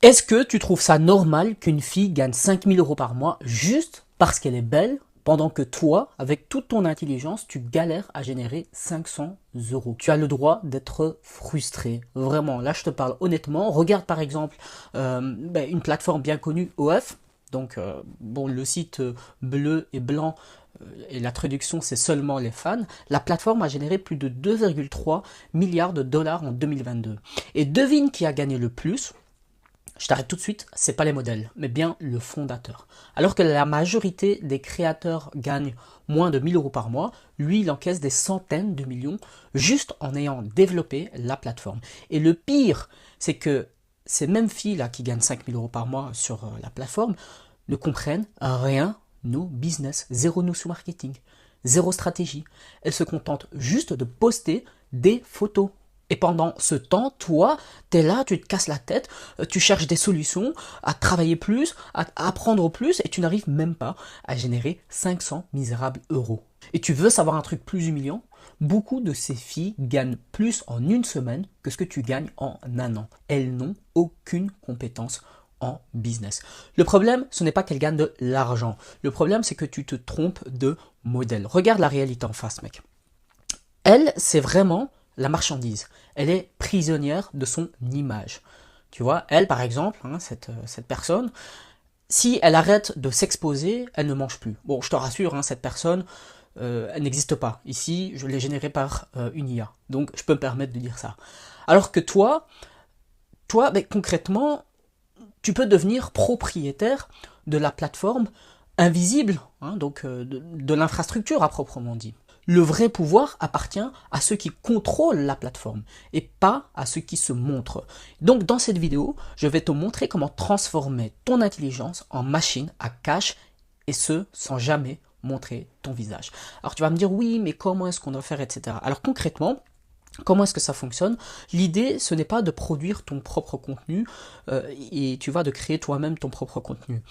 Est-ce que tu trouves ça normal qu'une fille gagne 5 000 € par mois juste parce qu'elle est belle, pendant que toi, avec toute ton intelligence, tu galères à générer 500 €? Tu as le droit d'être frustré. Vraiment, là je te parle honnêtement. Regarde par exemple une plateforme bien connue, OF. Donc, bon, le site bleu et blanc, et la traduction c'est seulement les fans. La plateforme a généré plus de 2,3 milliards de dollars en 2022. Et devine qui a gagné le plus? Je t'arrête tout de suite, c'est pas les modèles, mais bien le fondateur. Alors que la majorité des créateurs gagnent moins de 1 000 € par mois, lui il encaisse des centaines de millions juste en ayant développé la plateforme. Et le pire, c'est que ces mêmes filles là qui gagnent 5 000 € par mois sur la plateforme ne comprennent rien au business, zéro notion marketing, zéro stratégie. Elles se contentent juste de poster des photos. Et pendant ce temps, toi, tu es là, tu te casses la tête, tu cherches des solutions, à travailler plus, à apprendre plus, et tu n'arrives même pas à générer 500 misérables euros. Et tu veux savoir un truc plus humiliant? Beaucoup de ces filles gagnent plus en une semaine que ce que tu gagnes en un an. Elles n'ont aucune compétence en business. Le problème, ce n'est pas qu'elles gagnent de l'argent. Le problème, c'est que tu te trompes de modèle. Regarde la réalité en face, mec. Elle, c'est vraiment la marchandise. Elle est prisonnière de son image. Tu vois, elle, par exemple, cette personne, si elle arrête de s'exposer, elle ne mange plus. Bon, je te rassure, cette personne, elle n'existe pas. Ici, je l'ai générée par une IA. Donc, je peux me permettre de dire ça. Alors que toi, concrètement, tu peux devenir propriétaire de la plateforme invisible, donc de l'infrastructure à proprement dit. Le vrai pouvoir appartient à ceux qui contrôlent la plateforme et pas à ceux qui se montrent. Donc dans cette vidéo, je vais te montrer comment transformer ton intelligence en machine à cash, et ce sans jamais montrer ton visage. Alors tu vas me dire oui, mais comment est-ce qu'on doit faire, etc. Alors concrètement, comment est-ce que ça fonctionne? L'idée, ce n'est pas de produire ton propre contenu et tu vas de créer toi-même ton propre contenu.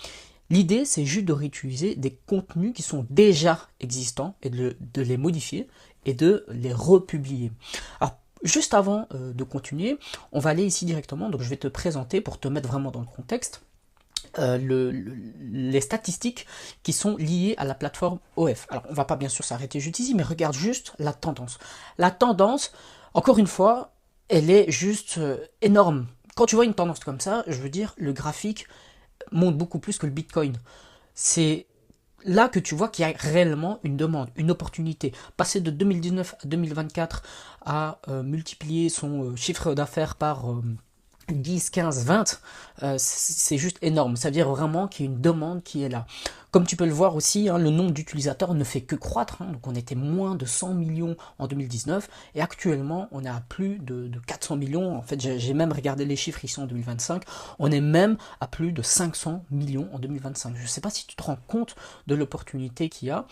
L'idée, c'est juste de réutiliser des contenus qui sont déjà existants et de les modifier et de les republier. Alors, juste avant de continuer, on va aller ici directement. Donc, je vais te présenter pour te mettre vraiment dans le contexte les statistiques qui sont liées à la plateforme OF. Alors, on va pas bien sûr s'arrêter juste ici, mais regarde juste la tendance. La tendance, encore une fois, elle est juste énorme. Quand tu vois une tendance comme ça, je veux dire, le graphique monte beaucoup plus que le Bitcoin. C'est là que tu vois qu'il y a réellement une demande, une opportunité. Passer de 2019 à 2024 à multiplier son chiffre d'affaires par 10, 15, 20, c'est juste énorme. Ça veut dire vraiment qu'il y a une demande qui est là. Comme tu peux le voir aussi, le nombre d'utilisateurs ne fait que croître. Donc on était moins de 100 millions en 2019 et actuellement on est à plus de 400 millions. En fait, j'ai même regardé les chiffres ici en 2025. On est même à plus de 500 millions en 2025. Je ne sais pas si tu te rends compte de l'opportunité qu'il y a.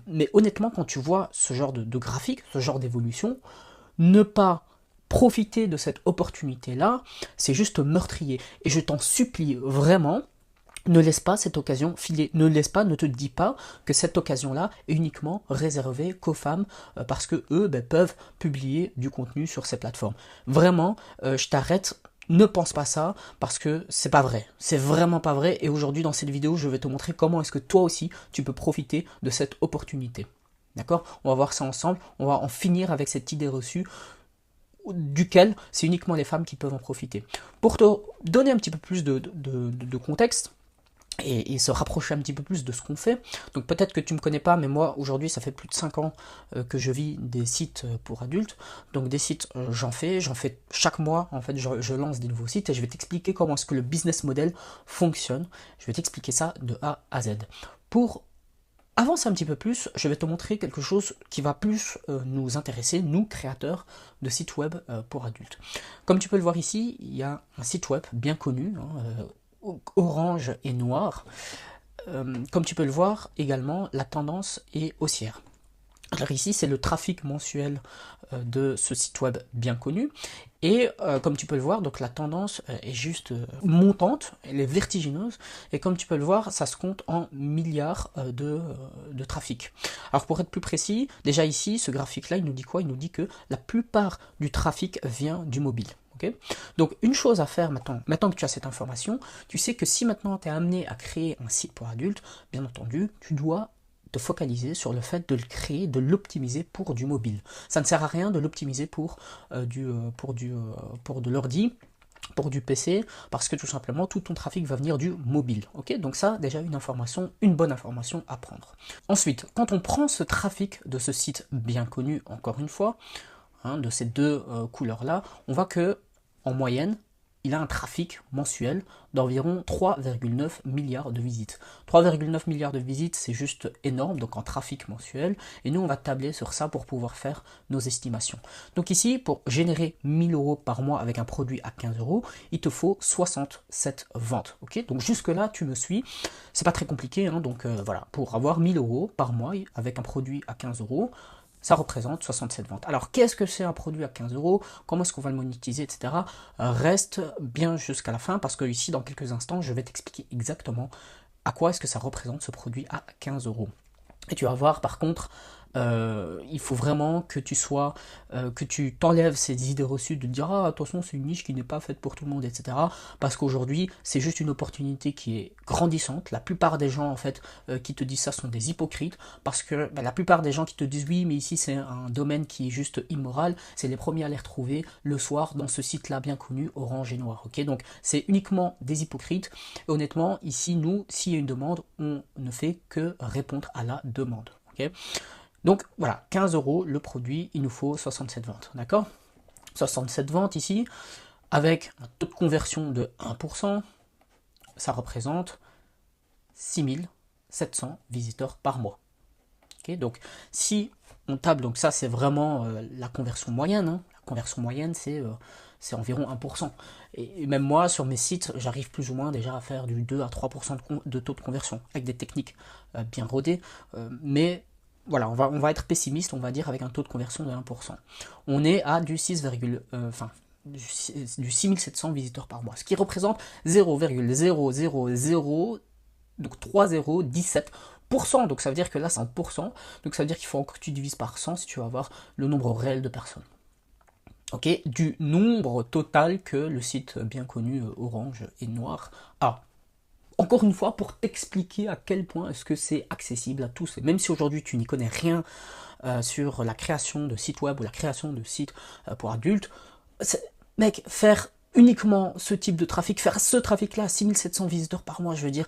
Mais honnêtement, quand tu vois ce genre de graphique, ce genre d'évolution, ne pas profiter de cette opportunité-là, c'est juste meurtrier. Et je t'en supplie vraiment, ne laisse pas cette occasion filer. Ne te dis pas que cette occasion-là est uniquement réservée qu'aux femmes parce que eux peuvent publier du contenu sur ces plateformes. Vraiment, je t'arrête. Ne pense pas ça parce que c'est pas vrai. C'est vraiment pas vrai. Et aujourd'hui, dans cette vidéo, je vais te montrer comment est-ce que toi aussi, tu peux profiter de cette opportunité. D'accord? On va voir ça ensemble. On va en finir avec cette idée reçue duquel c'est uniquement les femmes qui peuvent en profiter. Pour te donner un petit peu plus de contexte et se rapprocher un petit peu plus de ce qu'on fait, donc peut-être que tu ne me connais pas, mais moi aujourd'hui ça fait plus de 5 ans que je vis des sites pour adultes, donc des sites j'en fais chaque mois, en fait je lance des nouveaux sites et je vais t'expliquer comment est-ce que le business model fonctionne, je vais t'expliquer ça de A à Z. Pour avance un petit peu plus, je vais te montrer quelque chose qui va plus nous intéresser, nous créateurs de sites web pour adultes. Comme tu peux le voir ici, il y a un site web bien connu, orange et noir. Comme tu peux le voir également, la tendance est haussière. Alors ici, c'est le trafic mensuel de ce site web bien connu. Et comme tu peux le voir, donc la tendance est juste montante, elle est vertigineuse. Et comme tu peux le voir, ça se compte en milliards de trafic. Alors pour être plus précis, déjà ici, ce graphique-là, il nous dit quoi? Il nous dit que la plupart du trafic vient du mobile. Okay, donc une chose à faire maintenant que tu as cette information, tu sais que si maintenant tu es amené à créer un site pour adultes, bien entendu, tu dois te focaliser sur le fait de le créer, de l'optimiser pour du mobile. Ça ne sert à rien de l'optimiser pour de l'ordi, pour du PC, parce que tout simplement tout ton trafic va venir du mobile. Ok, donc ça déjà une bonne information à prendre. Ensuite, quand on prend ce trafic de ce site bien connu, encore une fois, hein, de ces deux couleurs-là, on voit que en moyenne, il a un trafic mensuel d'environ 3,9 milliards de visites. 3,9 milliards de visites, c'est juste énorme, donc en trafic mensuel. Et nous, on va tabler sur ça pour pouvoir faire nos estimations. Donc ici, pour générer 1000 euros par mois avec un produit à 15 euros, il te faut 67 ventes. Okay, donc jusque-là, tu me suis. C'est pas très compliqué. Hein, donc voilà, pour avoir 1000 euros par mois avec un produit à 15 euros, ça représente 67 ventes. Alors, qu'est-ce que c'est un produit à 15 euros? Comment est-ce qu'on va le monétiser, etc. Reste bien jusqu'à la fin, parce que ici, dans quelques instants, je vais t'expliquer exactement à quoi est-ce que ça représente ce produit à 15 euros. Et tu vas voir, par contre, il faut vraiment que que tu t'enlèves ces idées reçues de dire ah attention c'est une niche qui n'est pas faite pour tout le monde, etc. Parce qu'aujourd'hui c'est juste une opportunité qui est grandissante. La plupart des gens en fait qui te disent ça sont des hypocrites, parce que la plupart des gens qui te disent oui mais ici c'est un domaine qui est juste immoral, c'est les premiers à les retrouver le soir dans ce site là bien connu Orange et Noir. Ok, donc c'est uniquement des hypocrites. Et honnêtement ici nous s'il y a une demande on ne fait que répondre à la demande. Ok. Donc voilà, 15 euros le produit, il nous faut 67 ventes, d'accord? 67 ventes ici, avec un taux de conversion de 1%, ça représente 6700 visiteurs par mois. Okay, donc si on table, donc ça c'est vraiment la conversion moyenne, hein. La conversion moyenne c'est environ 1%. Et même moi sur mes sites, j'arrive plus ou moins déjà à faire du 2 à 3% de taux de conversion, avec des techniques bien rodées, mais voilà, on va être pessimiste, on va dire, avec un taux de conversion de 1%. On est à du 6700 visiteurs par mois, ce qui représente 0,000 donc 3017%. Donc ça veut dire que là c'est en pourcent, donc ça veut dire qu'il faut encore que tu divises par 100 si tu vas avoir le nombre réel de personnes. Ok, du nombre total que le site bien connu Orange et Noir a. Encore une fois, pour t'expliquer à quel point est-ce que c'est accessible à tous. Et même si aujourd'hui tu n'y connais rien sur la création de sites web ou la création de sites pour adultes, mec, faire uniquement ce type de trafic, faire ce trafic-là à 6700 visiteurs par mois, je veux dire,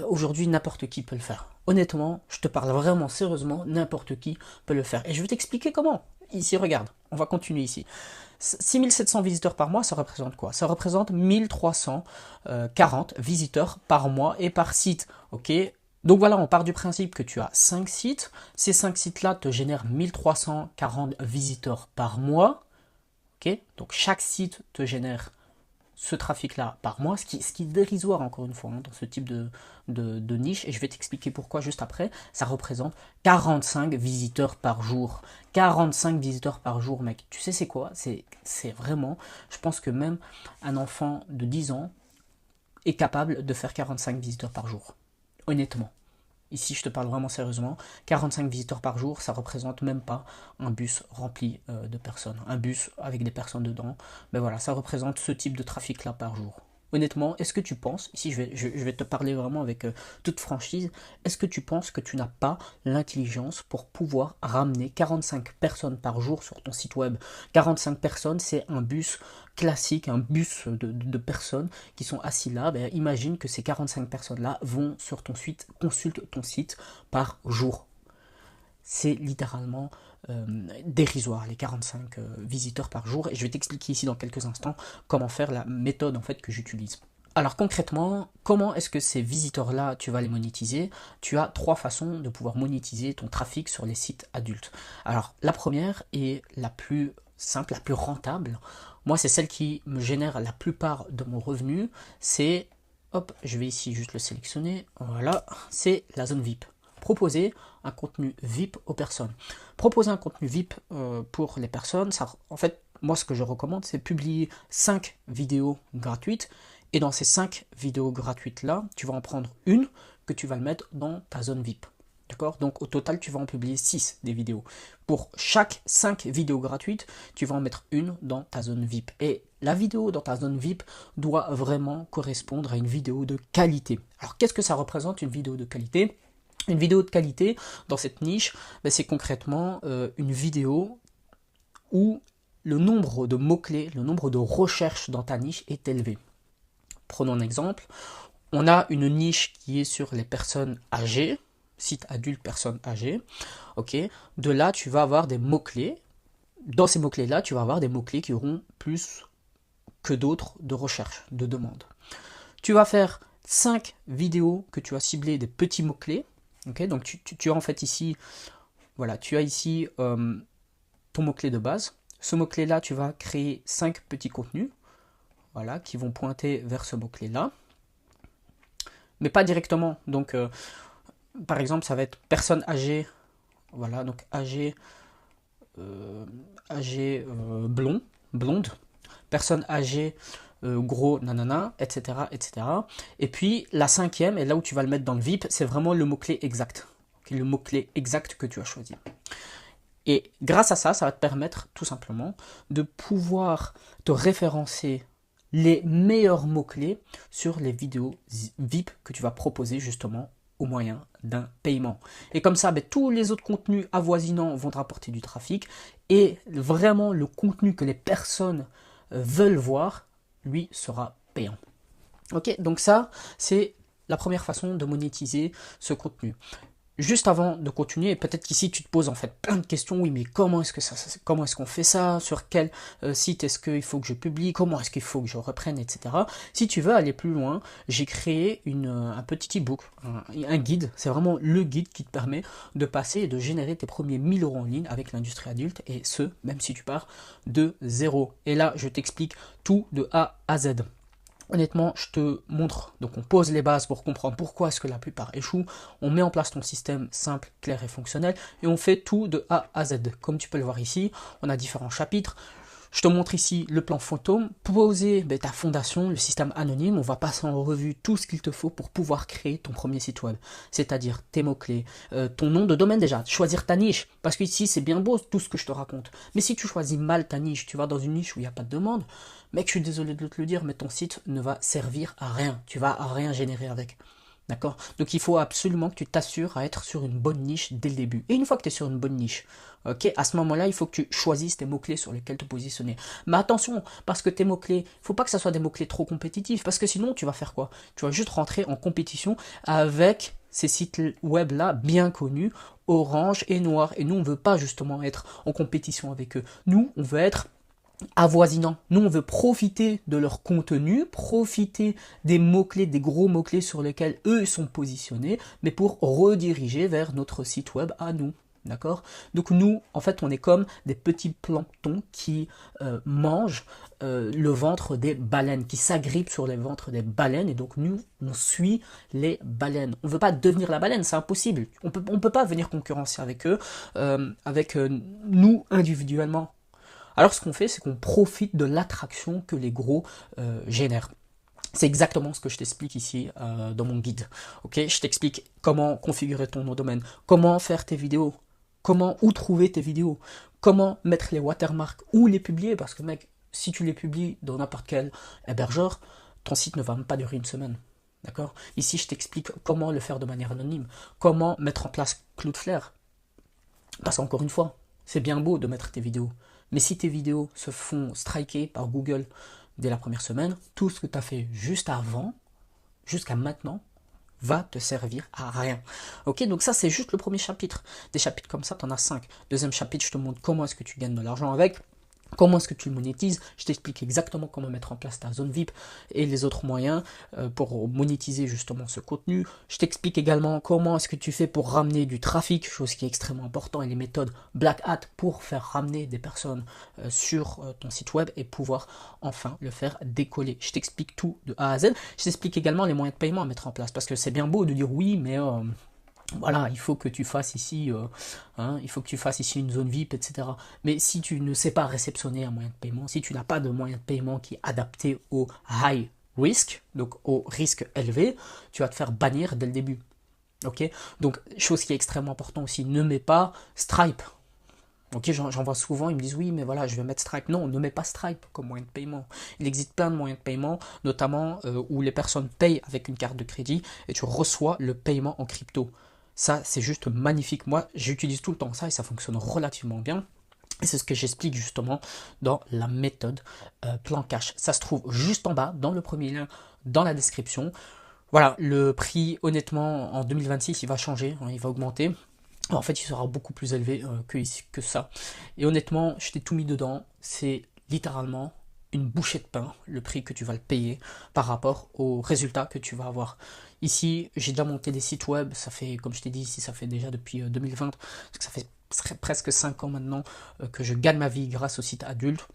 aujourd'hui n'importe qui peut le faire. Honnêtement, je te parle vraiment sérieusement, n'importe qui peut le faire. Et je vais t'expliquer comment. Ici, regarde, on va continuer ici. 6700 visiteurs par mois, ça représente quoi? Ça représente 1340 visiteurs par mois et par site. Ok, donc voilà, on part du principe que tu as 5 sites. Ces 5 sites-là te génèrent 1340 visiteurs par mois. Ok, donc chaque site te génère ce trafic-là par mois, ce qui est dérisoire encore une fois hein, dans ce type de niche, et je vais t'expliquer pourquoi juste après. Ça représente 45 visiteurs par jour. 45 visiteurs par jour, mec. Tu sais c'est quoi? C'est vraiment, je pense que même un enfant de 10 ans est capable de faire 45 visiteurs par jour. Honnêtement. Ici, je te parle vraiment sérieusement. 45 visiteurs par jour, ça représente même pas un bus rempli de personnes. Un bus avec des personnes dedans. Mais voilà, ça représente ce type de trafic-là par jour. Honnêtement, est-ce que tu penses, ici je vais te parler vraiment avec toute franchise, est-ce que tu penses que tu n'as pas l'intelligence pour pouvoir ramener 45 personnes par jour sur ton site web? 45 personnes, c'est un bus classique, un bus de personnes qui sont assis là. Ben, imagine que ces 45 personnes-là vont sur ton site, consultent ton site par jour. C'est littéralement dérisoire, les 45 visiteurs par jour, et je vais t'expliquer ici dans quelques instants comment faire la méthode en fait que j'utilise. Alors concrètement, comment est-ce que ces visiteurs-là, tu vas les monétiser? Tu as 3 façons de pouvoir monétiser ton trafic sur les sites adultes. Alors la première est la plus simple, la plus rentable. Moi, c'est celle qui me génère la plupart de mon revenu. C'est, hop, je vais ici juste le sélectionner. Voilà, c'est la zone VIP. proposer un contenu VIP aux personnes. Proposer un contenu VIP pour les personnes, ça, en fait, moi ce que je recommande, c'est publier 5 vidéos gratuites. Et dans ces 5 vidéos gratuites là, tu vas en prendre une que tu vas le mettre dans ta zone VIP. D'accord? Donc au total, tu vas en publier 6 des vidéos. Pour chaque 5 vidéos gratuites, tu vas en mettre une dans ta zone VIP. Et la vidéo dans ta zone VIP doit vraiment correspondre à une vidéo de qualité. Alors qu'est-ce que ça représente une vidéo de qualité? Une vidéo de qualité dans cette niche, ben, c'est concrètement une vidéo où le nombre de mots-clés, le nombre de recherches dans ta niche est élevé. Prenons un exemple. On a une niche qui est sur les personnes âgées, site adulte, personnes âgées. Ok. De là, tu vas avoir des mots-clés. Dans ces mots-clés-là, tu vas avoir des mots-clés qui auront plus que d'autres de recherche, de demande. Tu vas faire 5 vidéos que tu as ciblées des petits mots-clés. Ok. Donc tu as en fait ici, voilà, tu as ici ton mot-clé de base. Ce mot-clé-là, tu vas créer 5 petits contenus, voilà, qui vont pointer vers ce mot-clé-là. Mais pas directement. Donc, par exemple, ça va être personne âgée, voilà, donc âgée, blonde, personne âgée, gros, nanana, etc., etc. Et puis, la 5e, et là où tu vas le mettre dans le VIP, c'est vraiment le mot-clé exact. Le mot-clé exact que tu as choisi. Et grâce à ça, ça va te permettre tout simplement de pouvoir te référencer les meilleurs mots-clés sur les vidéos VIP que tu vas proposer justement au moyen d'un paiement. Et comme ça, ben, tous les autres contenus avoisinants vont te rapporter du trafic et vraiment le contenu que les personnes veulent voir, lui, sera payant. Ok, donc ça, c'est la première façon de monétiser ce contenu. Juste avant de continuer, peut-être qu'ici tu te poses en fait plein de questions. Oui, mais comment est-ce qu'on fait ça? Sur quel site est-ce qu'il faut que je publie? Comment est-ce qu'il faut que je reprenne, etc. Si tu veux aller plus loin, j'ai créé un petit e-book, un guide. C'est vraiment le guide qui te permet de passer et de générer tes premiers 1000 € en ligne avec l'industrie adulte, et ce, même si tu pars de zéro. Et là, je t'explique tout de A à Z. Honnêtement, je te montre, donc on pose les bases pour comprendre pourquoi est-ce que la plupart échouent, on met en place ton système simple, clair et fonctionnel, et on fait tout de A à Z. Comme tu peux le voir ici, on a différents chapitres. Je te montre ici le plan fantôme, poser ta fondation, le système anonyme. On va passer en revue tout ce qu'il te faut pour pouvoir créer ton premier site web, c'est-à-dire tes mots-clés, ton nom de domaine déjà, choisir ta niche, parce que ici c'est bien beau tout ce que je te raconte, mais si tu choisis mal ta niche, tu vas dans une niche où il n'y a pas de demande, mec, je suis désolé de te le dire, mais ton site ne va servir à rien, tu vas à rien générer avec. D'accord? Donc il faut absolument que tu t'assures à être sur une bonne niche dès le début. Et une fois que tu es sur une bonne niche, ok, à ce moment-là, il faut que tu choisisses tes mots-clés sur lesquels te positionner. Mais attention, parce que tes mots-clés, il ne faut pas que ce soit des mots-clés trop compétitifs, parce que sinon, tu vas faire quoi? Tu vas juste rentrer en compétition avec ces sites web-là bien connus, orange et noir. Et nous, on ne veut pas justement être en compétition avec eux. Nous, on veut être avoisinant. Nous, on veut profiter de leur contenu, profiter des mots-clés, des gros mots-clés sur lesquels eux sont positionnés, mais pour rediriger vers notre site web à nous. D'accord? Donc nous, en fait, on est comme des petits planctons qui mangent le ventre des baleines, qui s'agrippent sur les ventres des baleines, et donc nous, on suit les baleines. On ne veut pas devenir la baleine, c'est impossible. On peut pas venir concurrencer avec eux, avec nous individuellement. Alors ce qu'on fait, c'est qu'on profite de l'attraction que les gros génèrent. C'est exactement ce que je t'explique ici dans mon guide. Ok, je t'explique comment configurer ton nom de domaine, comment faire tes vidéos, où trouver tes vidéos, comment mettre les watermarks, où les publier, parce que mec, si tu les publies dans n'importe quel hébergeur, ton site ne va même pas durer une semaine. D'accord? Ici, je t'explique comment le faire de manière anonyme, comment mettre en place Cloudflare. Parce qu'encore une fois, c'est bien beau de mettre tes vidéos, mais si tes vidéos se font striker par Google dès la première semaine, tout ce que tu as fait juste avant, jusqu'à maintenant, va te servir à rien. Ok, donc ça c'est juste le premier chapitre. Des chapitres comme ça, tu en as 5. Deuxième chapitre, je te montre comment est-ce que tu gagnes de l'argent avec. Comment est-ce que tu le monétises? Je t'explique exactement comment mettre en place ta zone VIP et les autres moyens pour monétiser justement ce contenu. Je t'explique également comment est-ce que tu fais pour ramener du trafic, chose qui est extrêmement important, et les méthodes Black Hat pour faire ramener des personnes sur ton site web et pouvoir enfin le faire décoller. Je t'explique tout de A à Z. Je t'explique également les moyens de paiement à mettre en place, parce que c'est bien beau de dire oui, mais voilà, il faut que tu fasses ici, il faut que tu fasses ici une zone VIP, etc. Mais si tu ne sais pas réceptionner un moyen de paiement, si tu n'as pas de moyen de paiement qui est adapté au high risk, donc au risque élevé, tu vas te faire bannir dès le début. Ok, donc chose qui est extrêmement important aussi, ne mets pas Stripe. Ok, j'en vois souvent, ils me disent oui, mais voilà, je vais mettre Stripe. Non, ne mets pas Stripe comme moyen de paiement. Il existe plein de moyens de paiement, notamment où les personnes payent avec une carte de crédit et tu reçois le paiement en crypto. Ça, c'est juste magnifique. Moi, j'utilise tout le temps ça et ça fonctionne relativement bien. Et c'est ce que j'explique justement dans la méthode Plan Cash. Ça se trouve juste en bas, dans le premier lien, dans la description. Voilà, le prix, honnêtement, en 2026, il va changer, hein, il va augmenter. En fait, il sera beaucoup plus élevé que ça. Et honnêtement, je t'ai tout mis dedans. C'est littéralement une bouchée de pain, le prix que tu vas le payer par rapport aux résultats que tu vas avoir. Ici, j'ai déjà monté des sites web. Ça fait, comme je t'ai dit, ici, ça fait déjà depuis 2020. Parce que ça fait presque 5 ans maintenant que je gagne ma vie grâce au site adulte.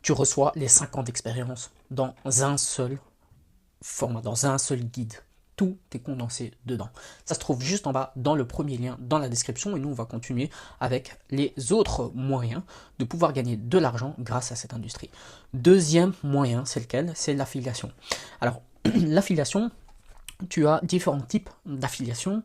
Tu reçois les 5 ans d'expérience dans un seul format, dans un seul guide. Tout est condensé dedans. Ça se trouve juste en bas dans le premier lien dans la description et nous on va continuer avec les autres moyens de pouvoir gagner de l'argent grâce à cette industrie. Deuxième moyen, c'est lequel? C'est l'affiliation. Alors l'affiliation, tu as différents types d'affiliation.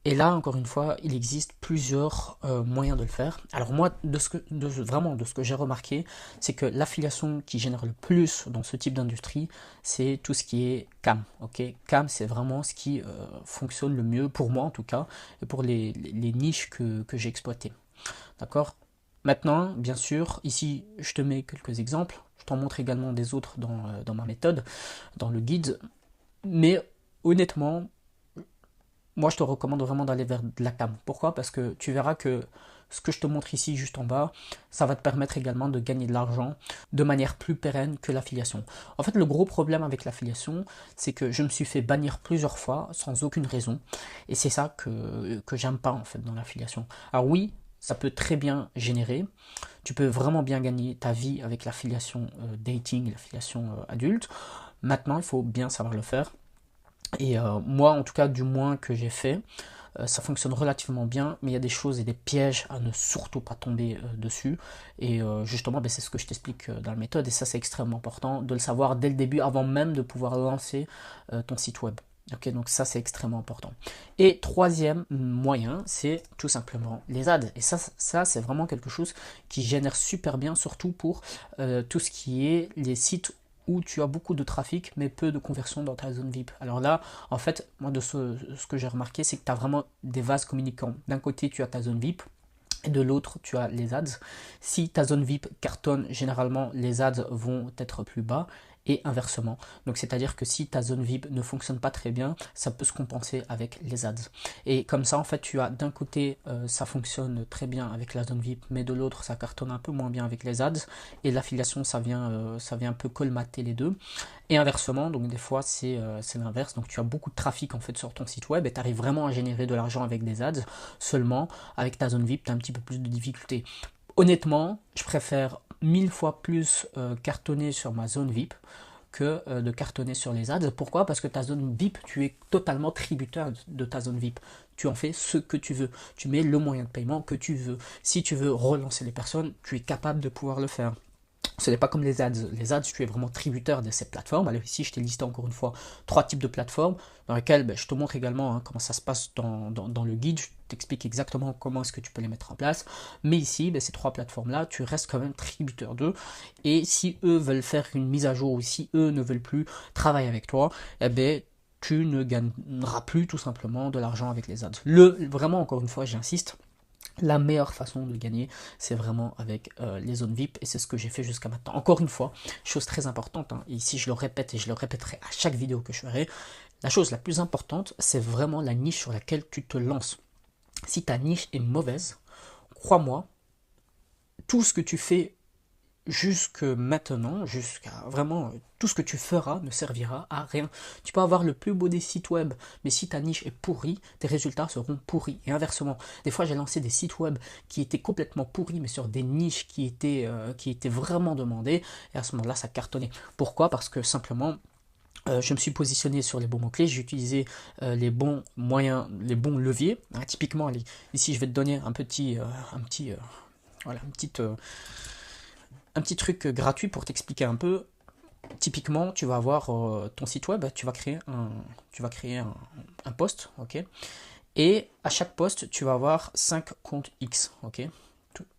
Et là, encore une fois, il existe plusieurs moyens de le faire. Alors moi, vraiment de ce que j'ai remarqué, c'est que l'affiliation qui génère le plus dans ce type d'industrie, c'est tout ce qui est CAM. Okay, CAM, c'est vraiment ce qui fonctionne le mieux, pour moi en tout cas, et pour les niches que j'ai exploitées. D'accord? Maintenant, bien sûr, ici, je te mets quelques exemples. Je t'en montre également des autres dans ma méthode, dans le guide. Mais honnêtement, moi je te recommande vraiment d'aller vers de la cam. Pourquoi? Parce que tu verras que ce que je te montre ici juste en bas, ça va te permettre également de gagner de l'argent de manière plus pérenne que l'affiliation. En fait, le gros problème avec l'affiliation, c'est que je me suis fait bannir plusieurs fois sans aucune raison. Et c'est ça que j'aime pas en fait dans l'affiliation. Alors oui, ça peut très bien générer. Tu peux vraiment bien gagner ta vie avec l'affiliation dating, l'affiliation adulte. Maintenant, il faut bien savoir le faire. Et moi, en tout cas, du moins que j'ai fait, ça fonctionne relativement bien, mais il y a des choses et des pièges à ne surtout pas tomber dessus. Et justement, ben, c'est ce que je t'explique dans la méthode, et ça c'est extrêmement important de le savoir dès le début, avant même de pouvoir lancer ton site web. Ok, donc ça c'est extrêmement important. Et troisième moyen, c'est tout simplement les ads. Et ça c'est vraiment quelque chose qui génère super bien, surtout pour tout ce qui est les sites où tu as beaucoup de trafic mais peu de conversion dans ta zone VIP. Alors là, en fait, moi de ce que j'ai remarqué, c'est que tu as vraiment des vases communicants. D'un côté, tu as ta zone VIP et de l'autre, tu as les ads. Si ta zone VIP cartonne, généralement, les ads vont être plus bas et inversement. Donc c'est-à-dire que si ta zone VIP ne fonctionne pas très bien, ça peut se compenser avec les ads. Et comme ça, en fait, tu as d'un côté, ça fonctionne très bien avec la zone VIP, mais de l'autre, ça cartonne un peu moins bien avec les ads. Et l'affiliation, ça vient un peu colmater les deux. Et inversement, donc des fois, c'est l'inverse. Donc tu as beaucoup de trafic en fait sur ton site web et tu arrives vraiment à générer de l'argent avec des ads. Seulement, avec ta zone VIP, tu as un petit peu plus de difficultés. Honnêtement, je préfère 1000 fois plus cartonner sur ma zone VIP que de cartonner sur les ads. Pourquoi? Parce que ta zone VIP, tu es totalement tributaire de ta zone VIP. Tu en fais ce que tu veux. Tu mets le moyen de paiement que tu veux. Si tu veux relancer les personnes, tu es capable de pouvoir le faire. Ce n'est pas comme les ads. Les ads, tu es vraiment tributaire de ces plateformes. Alors ici, je t'ai listé encore une fois 3 types de plateformes dans lesquelles je te montre également comment ça se passe dans le guide. Je t'explique exactement comment est-ce que tu peux les mettre en place. Mais ici, ces 3 plateformes-là, tu restes quand même tributaire d'eux. Et si eux veulent faire une mise à jour ou si eux ne veulent plus travailler avec toi, tu ne gagneras plus tout simplement de l'argent avec les ads. Vraiment, encore une fois, j'insiste, la meilleure façon de gagner, c'est vraiment avec les zones VIP et c'est ce que j'ai fait jusqu'à maintenant. Encore une fois, chose très importante, et ici je le répète et je le répéterai à chaque vidéo que je ferai, la chose la plus importante, c'est vraiment la niche sur laquelle tu te lances. Si ta niche est mauvaise, crois-moi, tout ce que tu fais jusque maintenant, jusqu'à vraiment tout ce que tu feras ne servira à rien. Tu peux avoir le plus beau des sites web, mais si ta niche est pourrie, tes résultats seront pourris. Et inversement, des fois j'ai lancé des sites web qui étaient complètement pourris, mais sur des niches qui étaient vraiment demandées, et à ce moment-là ça cartonnait. Pourquoi? Parce que simplement, Je me suis positionné sur les bons mots-clés, j'ai utilisé les bons moyens, les bons leviers. Typiquement, allez, ici je vais te donner voilà, un petit truc gratuit pour t'expliquer un peu. Typiquement, tu vas avoir ton site web, tu vas créer un post, ok. Et à chaque post, tu vas avoir 5 comptes X, ok.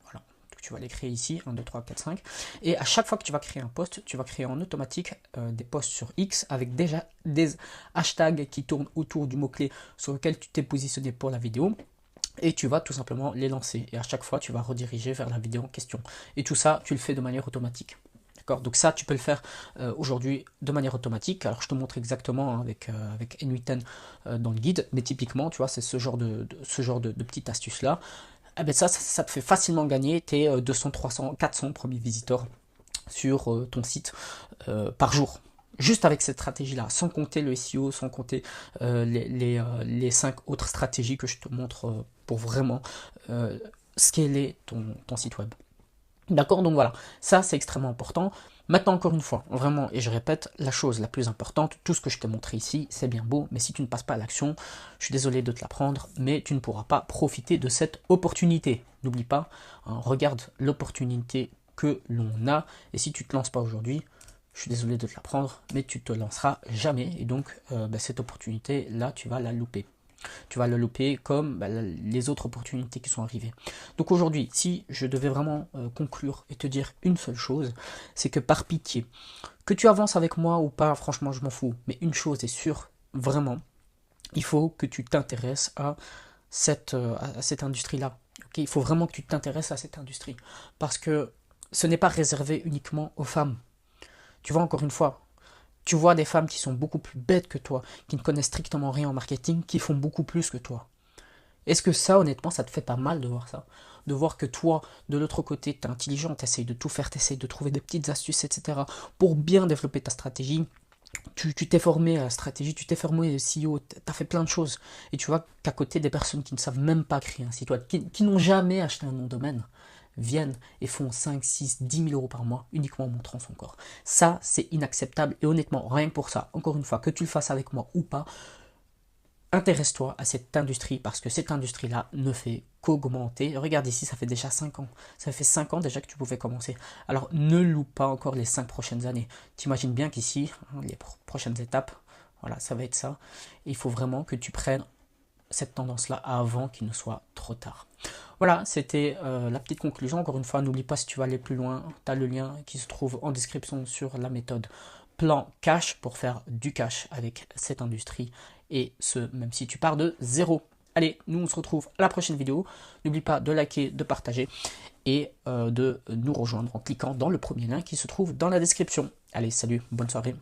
Voilà. Donc, tu vas les créer ici, 1, 2, 3, 4, 5. Et à chaque fois que tu vas créer un post, tu vas créer en automatique des posts sur X avec déjà des hashtags qui tournent autour du mot-clé sur lequel tu t'es positionné pour la vidéo. Et tu vas tout simplement les lancer. Et à chaque fois, tu vas rediriger vers la vidéo en question. Et tout ça, tu le fais de manière automatique. Donc ça, tu peux le faire aujourd'hui de manière automatique. Alors je te montre exactement avec N8N dans le guide, mais typiquement, tu vois, c'est ce genre de petite astuce là. Eh ben ça te fait facilement gagner tes 200, 300, 400 premiers visiteurs sur ton site par jour. Juste avec cette stratégie-là, sans compter le SEO, sans compter les 5 autres stratégies que je te montre pour vraiment scaler ton site web. D'accord, donc voilà, ça c'est extrêmement important. Maintenant, encore une fois, vraiment, et je répète, la chose la plus importante, tout ce que je t'ai montré ici, c'est bien beau, mais si tu ne passes pas à l'action, je suis désolé de te l'apprendre, mais tu ne pourras pas profiter de cette opportunité. N'oublie pas, hein, regarde l'opportunité que l'on a, et si tu ne te lances pas aujourd'hui, je suis désolé de te l'apprendre, mais tu te lanceras jamais, et donc cette opportunité-là, tu vas la louper. Tu vas le louper comme les autres opportunités qui sont arrivées. Donc aujourd'hui, si je devais vraiment conclure et te dire une seule chose, c'est que par pitié, que tu avances avec moi ou pas, franchement je m'en fous, mais une chose est sûre, vraiment, il faut que tu t'intéresses à cette industrie-là. Okay, il faut vraiment que tu t'intéresses à cette industrie, parce que ce n'est pas réservé uniquement aux femmes. Tu vois, encore une fois, tu vois des femmes qui sont beaucoup plus bêtes que toi, qui ne connaissent strictement rien en marketing, qui font beaucoup plus que toi. Est-ce que ça, honnêtement, ça te fait pas mal de voir ça? De voir que toi, de l'autre côté, tu es intelligent, tu essayes de tout faire, tu essayes de trouver des petites astuces, etc. pour bien développer ta stratégie. Tu t'es formé à la stratégie, tu t'es formé au SEO, tu as fait plein de choses. Et tu vois qu'à côté des personnes qui ne savent même pas créer un site web, qui n'ont jamais acheté un nom de domaine, viennent et font 5, 6, 10 000 euros par mois uniquement en montrant son corps. Ça, c'est inacceptable et honnêtement, rien que pour ça, encore une fois, que tu le fasses avec moi ou pas, intéresse-toi à cette industrie parce que cette industrie-là ne fait qu'augmenter. Regarde ici, ça fait déjà 5 ans. Ça fait 5 ans déjà que tu pouvais commencer. Alors ne loupe pas encore les 5 prochaines années. T'imagines bien qu'ici, les prochaines étapes, voilà, ça va être ça. Et il faut vraiment que tu prennes cette tendance-là avant qu'il ne soit trop tard. Voilà, c'était la petite conclusion. Encore une fois, n'oublie pas, si tu veux aller plus loin, tu as le lien qui se trouve en description sur la méthode Plan Cash pour faire du cash avec cette industrie. Et ce, même si tu pars de zéro. Allez, nous on se retrouve à la prochaine vidéo. N'oublie pas de liker, de partager et de nous rejoindre en cliquant dans le premier lien qui se trouve dans la description. Allez, salut, bonne soirée.